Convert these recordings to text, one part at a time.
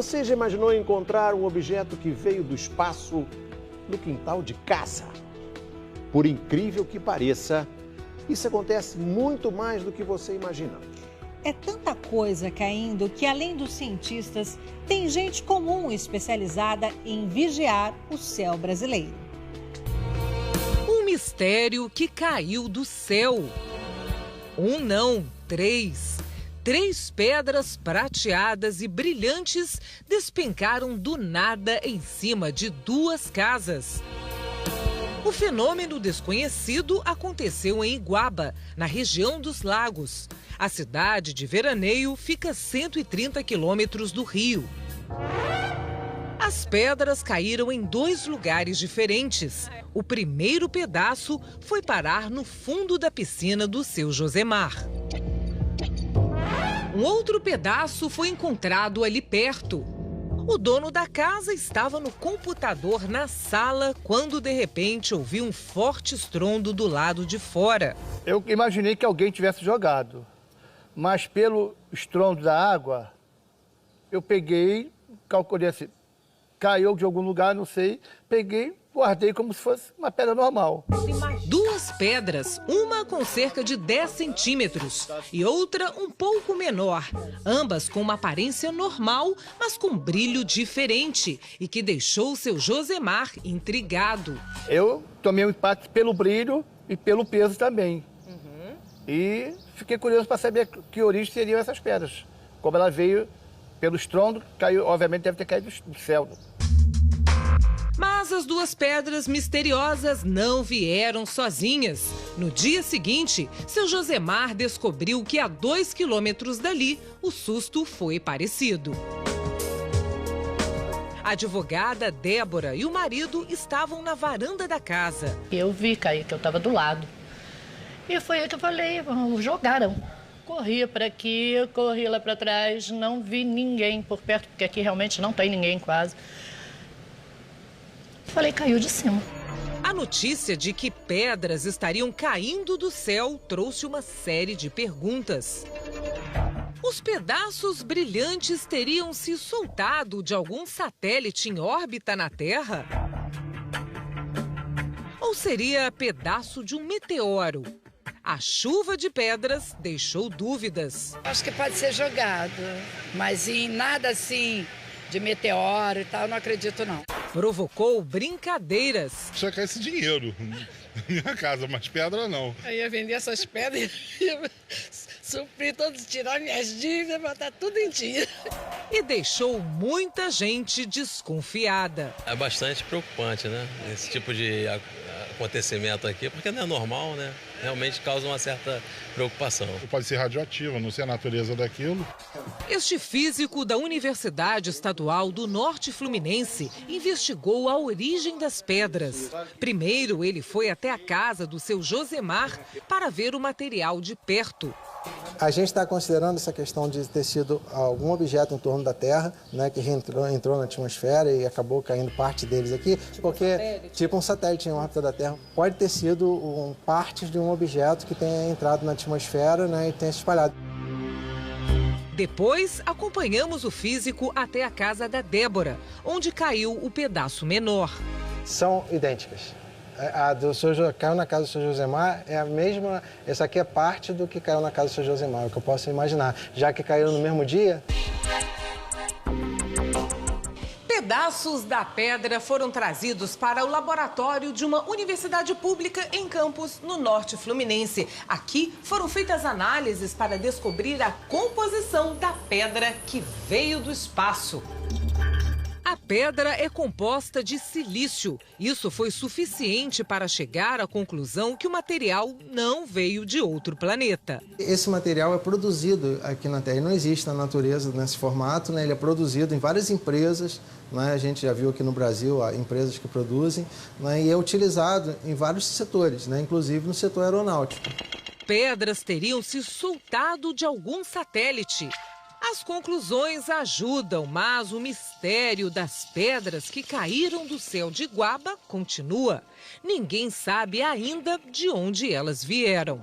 Você já imaginou encontrar um objeto que veio do espaço no quintal de casa? Por incrível que pareça, isso acontece muito mais do que você imagina. É tanta coisa caindo que, além dos cientistas, tem gente comum especializada em vigiar o céu brasileiro. Um mistério que caiu do céu. Um não, três. 3 pedras prateadas e brilhantes despencaram do nada em cima de 2 casas. O fenômeno desconhecido aconteceu em Iguaba, na região dos Lagos. A cidade de veraneio fica a 130 quilômetros do Rio. As pedras caíram em 2 lugares diferentes. O primeiro pedaço foi parar no fundo da piscina do seu Josemar. Um outro pedaço foi encontrado ali perto. O dono da casa estava no computador na sala quando, de repente, ouviu um forte estrondo do lado de fora. Eu imaginei que alguém tivesse jogado, mas pelo estrondo da água, eu peguei, calculei assim, caiu de algum lugar, não sei, peguei, guardei como se fosse uma pedra normal. 2 pedras, uma com cerca de 10 centímetros e outra um pouco menor. Ambas com uma aparência normal, mas com brilho diferente e que deixou seu Josemar intrigado. Eu tomei um impacto pelo brilho e pelo peso também. E fiquei curioso para saber que origem seriam essas pedras. Como ela veio pelo estrondo, caiu, obviamente deve ter caído do céu. Mas as 2 pedras misteriosas não vieram sozinhas. No dia seguinte, seu Josemar descobriu que a 2 quilômetros dali, o susto foi parecido. A advogada Débora e o marido estavam na varanda da casa. Eu vi cair, que eu estava do lado. E foi aí que eu falei, jogaram. Corri para aqui, corri lá para trás, não vi ninguém por perto, porque aqui realmente não tem ninguém quase. Falei, caiu de cima. A notícia de que pedras estariam caindo do céu trouxe uma série de perguntas. Os pedaços brilhantes teriam se soltado de algum satélite em órbita na Terra? Ou seria pedaço de um meteoro? A chuva de pedras deixou dúvidas. Acho que pode ser jogado, mas em nada assim de meteoro e tal, não acredito não. Provocou brincadeiras. Só cai esse dinheiro na minha casa, mas pedra não. Eu ia vender essas pedras, ia suprir todos, tirar minhas dívidas, botar tudo em dia. E deixou muita gente desconfiada. É bastante preocupante, né? Esse tipo de acontecimento aqui, porque não é normal, né? Realmente causa uma certa preocupação. Pode ser radioativa, não sei a natureza daquilo. Este físico da Universidade Estadual do Norte Fluminense investigou a origem das pedras. Primeiro, ele foi até a casa do seu Josemar para ver o material de perto. A gente está considerando essa questão de ter sido algum objeto em torno da Terra, né, que entrou na atmosfera e acabou caindo parte deles aqui, porque tipo um satélite em órbita da Terra pode ter sido partes de um objeto que tenha entrado na atmosfera, né, e tenha se espalhado. Depois, acompanhamos o físico até a casa da Débora, onde caiu o pedaço menor. São idênticas. A do seu, caiu na casa do seu Josemar é a mesma, essa aqui é parte do que caiu na casa do seu Josemar, é o que eu posso imaginar. Já que caíram no mesmo dia... Pedaços da pedra foram trazidos para o laboratório de uma universidade pública em Campos, no norte fluminense. Aqui foram feitas análises para descobrir a composição da pedra que veio do espaço. A pedra é composta de silício. Isso foi suficiente para chegar à conclusão que o material não veio de outro planeta. Esse material é produzido aqui na Terra, ele não existe na natureza nesse formato, né? Ele é produzido em várias empresas, né? A gente já viu aqui no Brasil empresas que produzem, né? E é utilizado em vários setores, né? Inclusive no setor aeronáutico. Pedras teriam se soltado de algum satélite. As conclusões ajudam, mas o mistério das pedras que caíram do céu de Iguaba continua. Ninguém sabe ainda de onde elas vieram.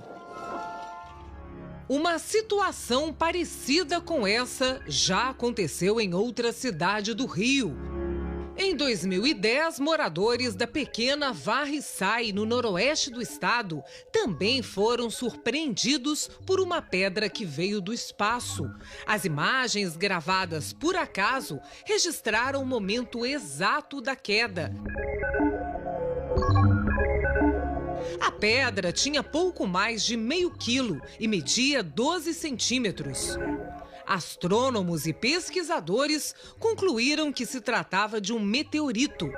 Uma situação parecida com essa já aconteceu em outra cidade do Rio. Em 2010, moradores da pequena Varre-Sai, no noroeste do estado, também foram surpreendidos por uma pedra que veio do espaço. As imagens gravadas por acaso registraram o momento exato da queda. A pedra tinha pouco mais de meio quilo e media 12 centímetros. Astrônomos e pesquisadores concluíram que se tratava de um meteorito.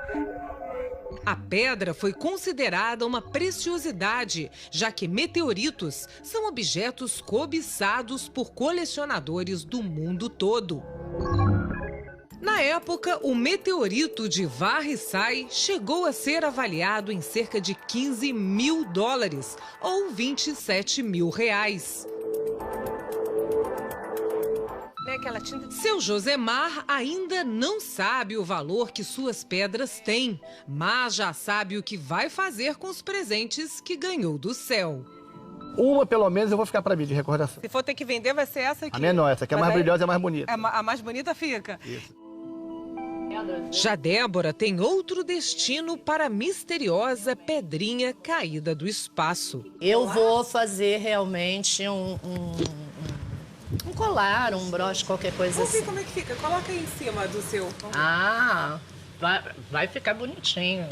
A pedra foi considerada uma preciosidade, já que meteoritos são objetos cobiçados por colecionadores do mundo todo. Na época, o meteorito de Varre-Sai chegou a ser avaliado em cerca de 15 mil dólares, ou 27 mil reais. Seu Josemar ainda não sabe o valor que suas pedras têm, mas já sabe o que vai fazer com os presentes que ganhou do céu. Uma, pelo menos, eu vou ficar para mim de recordação. Se for ter que vender, vai ser essa aqui. A menor, essa aqui é mais brilhosa e é mais bonita. A mais bonita fica. Isso. Já Débora tem outro destino para a misteriosa pedrinha caída do espaço. Eu vou fazer realmente um colar, um broche, qualquer coisa Vamos assim. ver como é que fica. Coloca aí em cima do seu. Ah, vai ficar bonitinho.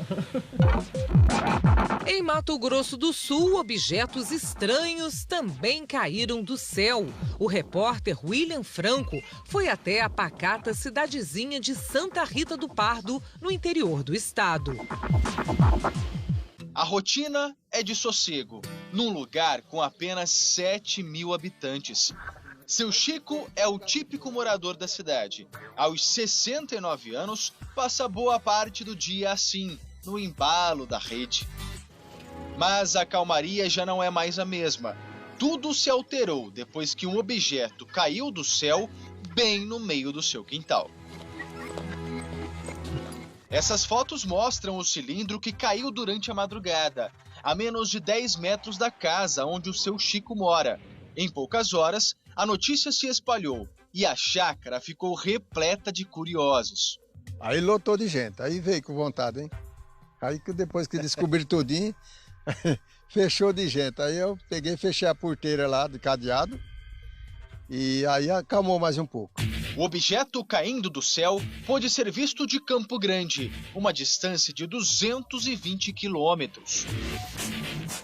Em Mato Grosso do Sul, objetos estranhos também caíram do céu. O repórter William Franco foi até a pacata cidadezinha de Santa Rita do Pardo, no interior do estado. A rotina é de sossego, num lugar com apenas 7 mil habitantes. Seu Chico é o típico morador da cidade. Aos 69 anos, passa boa parte do dia assim, no embalo da rede. Mas a calmaria já não é mais a mesma. Tudo se alterou depois que um objeto caiu do céu bem no meio do seu quintal. Essas fotos mostram o cilindro que caiu durante a madrugada, a menos de 10 metros da casa onde o seu Chico mora. Em poucas horas, a notícia se espalhou e a chácara ficou repleta de curiosos. Aí lotou de gente, aí veio com vontade, hein? Aí que depois que descobriram tudinho, fechou de gente. Aí eu peguei e fechei a porteira lá de cadeado e aí acalmou mais um pouco. O objeto caindo do céu pôde ser visto de Campo Grande, uma distância de 220 quilômetros.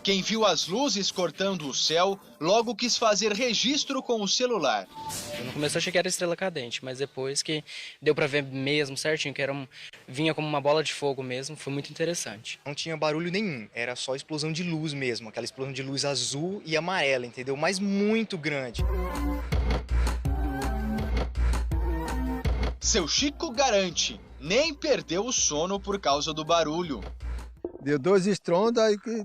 Quem viu as luzes cortando o céu, logo quis fazer registro com o celular. No começo eu achei que era estrela cadente, mas depois que deu pra ver mesmo certinho, que vinha como uma bola de fogo mesmo, foi muito interessante. Não tinha barulho nenhum, era só explosão de luz mesmo, aquela explosão de luz azul e amarela, entendeu? Mas muito grande. Seu Chico garante, nem perdeu o sono por causa do barulho. Deu 2 estrondos, aí que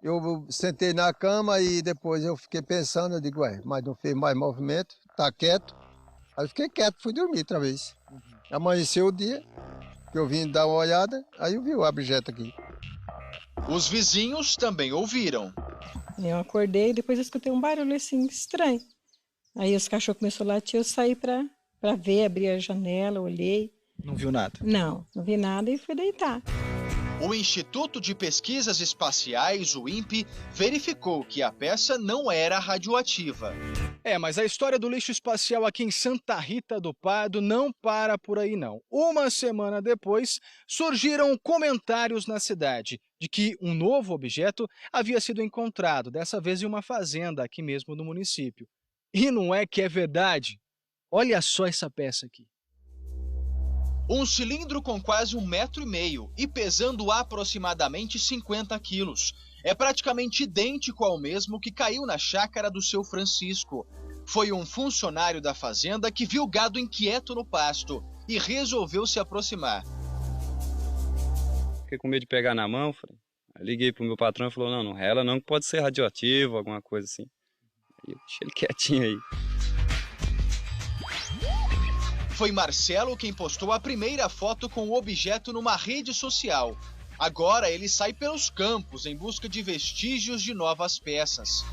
eu sentei na cama e depois eu fiquei pensando, eu digo, mas não fez mais movimento, tá quieto. Aí eu fiquei quieto, fui dormir outra vez. Amanheceu o dia, que eu vim dar uma olhada, aí eu vi o objeto aqui. Os vizinhos também ouviram. Eu acordei e depois eu escutei um barulho assim, estranho. Aí os cachorros começaram a latir, eu saí pra ver, abri a janela, olhei. Não viu nada? Não vi nada e fui deitar. O Instituto de Pesquisas Espaciais, o INPE, verificou que a peça não era radioativa. Mas a história do lixo espacial aqui em Santa Rita do Pardo não para por aí não. Uma semana depois, surgiram comentários na cidade de que um novo objeto havia sido encontrado, dessa vez em uma fazenda aqui mesmo no município. E não é que é verdade? Olha só essa peça aqui. Um cilindro com quase 1,5 metros e pesando aproximadamente 50 quilos. É praticamente idêntico ao mesmo que caiu na chácara do seu Francisco. Foi um funcionário da fazenda que viu o gado inquieto no pasto e resolveu se aproximar. Fiquei com medo de pegar na mão, liguei pro meu patrão e falou, não rela não, que pode ser radioativo, alguma coisa assim. Aí eu deixei ele quietinho aí. Foi Marcelo quem postou a primeira foto com o objeto numa rede social. Agora ele sai pelos campos em busca de vestígios de novas peças.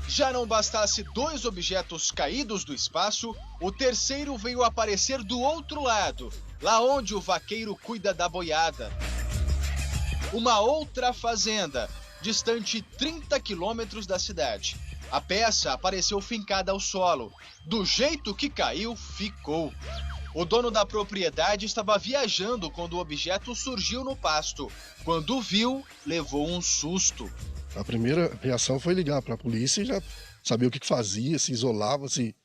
Já não bastasse 2 objetos caídos do espaço, o terceiro veio aparecer do outro lado, lá onde o vaqueiro cuida da boiada. Uma outra fazenda, distante 30 quilômetros da cidade. A peça apareceu fincada ao solo. Do jeito que caiu, ficou. O dono da propriedade estava viajando quando o objeto surgiu no pasto. Quando viu, levou um susto. A primeira reação foi ligar para a polícia e já saber o que fazia, se isolava, se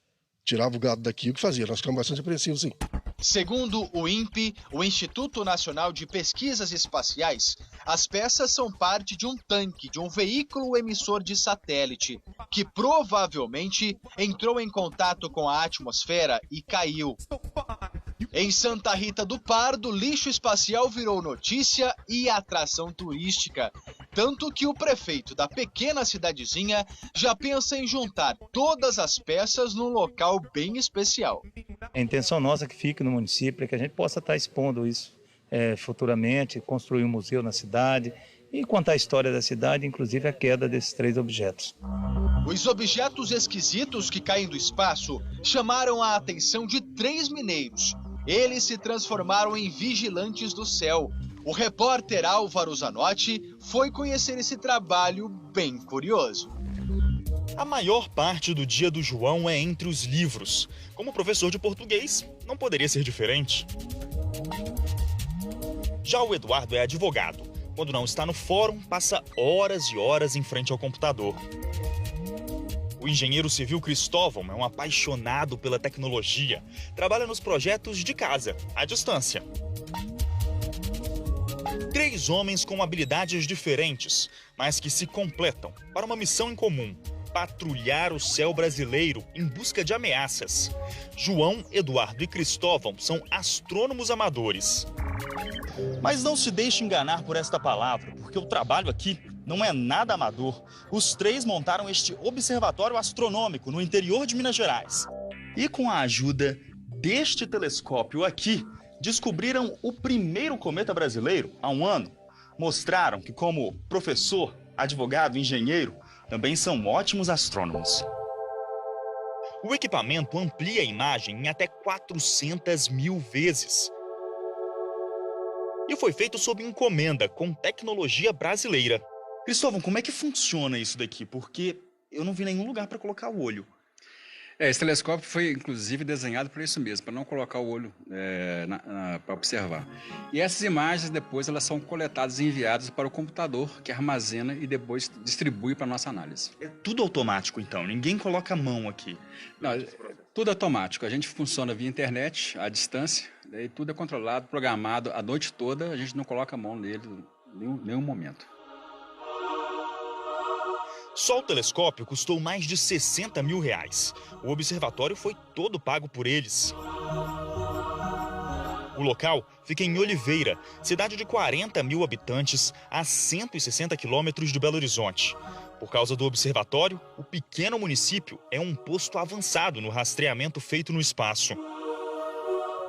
tirava o gado daqui, o que fazia. Nós ficamos bastante apreensivos, sim. Segundo o INPE, o Instituto Nacional de Pesquisas Espaciais, as peças são parte de um tanque de um veículo emissor de satélite, que provavelmente entrou em contato com a atmosfera e caiu. Em Santa Rita do Pardo, lixo espacial virou notícia e atração turística. Tanto que o prefeito da pequena cidadezinha já pensa em juntar todas as peças num local bem especial. A intenção nossa que fique no município é que a gente possa estar expondo isso futuramente, construir um museu na cidade e contar a história da cidade, inclusive a queda desses 3 objetos. Os objetos esquisitos que caem do espaço chamaram a atenção de 3 mineiros. Eles se transformaram em vigilantes do céu. O repórter Álvaro Zanotti foi conhecer esse trabalho bem curioso. A maior parte do dia do João é entre os livros. Como professor de português, não poderia ser diferente. Já o Eduardo é advogado. Quando não está no fórum, passa horas e horas em frente ao computador. O engenheiro civil Cristóvão é um apaixonado pela tecnologia. Trabalha nos projetos de casa, à distância. 3 homens com habilidades diferentes, mas que se completam para uma missão em comum: patrulhar o céu brasileiro em busca de ameaças. João, Eduardo e Cristóvão são astrônomos amadores. Mas não se deixe enganar por esta palavra, porque o trabalho aqui não é nada amador. Os 3 montaram este observatório astronômico no interior de Minas Gerais. E com a ajuda deste telescópio aqui, descobriram o primeiro cometa brasileiro há um ano. Mostraram que, como professor, advogado e engenheiro, também são ótimos astrônomos. O equipamento amplia a imagem em até 400.000 vezes. E foi feito sob encomenda, com tecnologia brasileira. Cristóvão, como é que funciona isso daqui? Porque eu não vi nenhum lugar para colocar o olho. Esse telescópio foi, inclusive, desenhado para isso mesmo, para não colocar o olho para observar. E essas imagens, depois, elas são coletadas e enviadas para o computador, que armazena e depois distribui para a nossa análise. É tudo automático, então? Ninguém coloca a mão aqui? Não, tudo automático. A gente funciona via internet, à distância, daí tudo é controlado, programado a noite toda, a gente não coloca a mão nele em nenhum momento. Só o telescópio custou mais de R$60 mil. O observatório foi todo pago por eles. O local fica em Oliveira, cidade de 40 mil habitantes, a 160 quilômetros de Belo Horizonte. Por causa do observatório, o pequeno município é um posto avançado no rastreamento feito no espaço.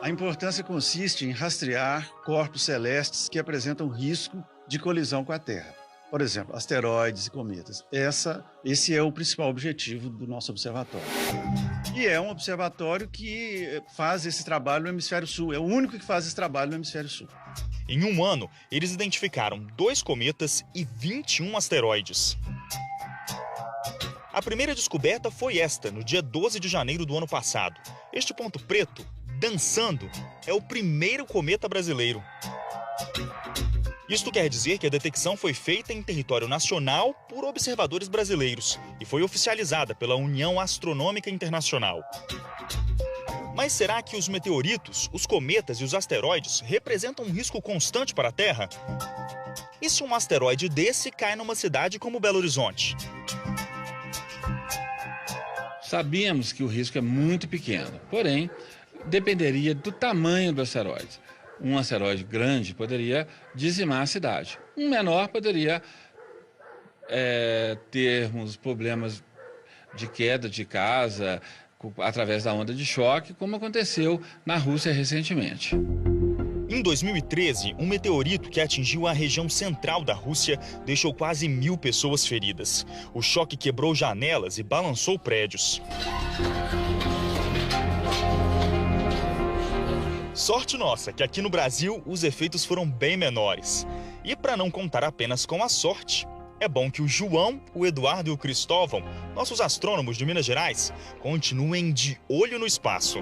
A importância consiste em rastrear corpos celestes que apresentam risco de colisão com a Terra. Por exemplo, asteroides e cometas. Esse é o principal objetivo do nosso observatório. E é um observatório que faz esse trabalho no Hemisfério Sul. É o único que faz esse trabalho no Hemisfério Sul. Em um ano, eles identificaram 2 cometas e 21 asteroides. A primeira descoberta foi esta, no dia 12 de janeiro do ano passado. Este ponto preto, dançando, é o primeiro cometa brasileiro. Isto quer dizer que a detecção foi feita em território nacional por observadores brasileiros e foi oficializada pela União Astronômica Internacional. Mas será que os meteoritos, os cometas e os asteroides representam um risco constante para a Terra? E se um asteroide desse cai numa cidade como Belo Horizonte? Sabíamos que o risco é muito pequeno, porém, dependeria do tamanho do asteroide. Um asteroide grande poderia dizimar a cidade. Um menor poderia termos problemas de queda de casa através da onda de choque, como aconteceu na Rússia recentemente. Em 2013, um meteorito que atingiu a região central da Rússia deixou quase 1000 pessoas feridas. O choque quebrou janelas e balançou prédios. Sorte nossa que aqui no Brasil os efeitos foram bem menores. E para não contar apenas com a sorte, é bom que o João, o Eduardo e o Cristóvão, nossos astrônomos de Minas Gerais, continuem de olho no espaço.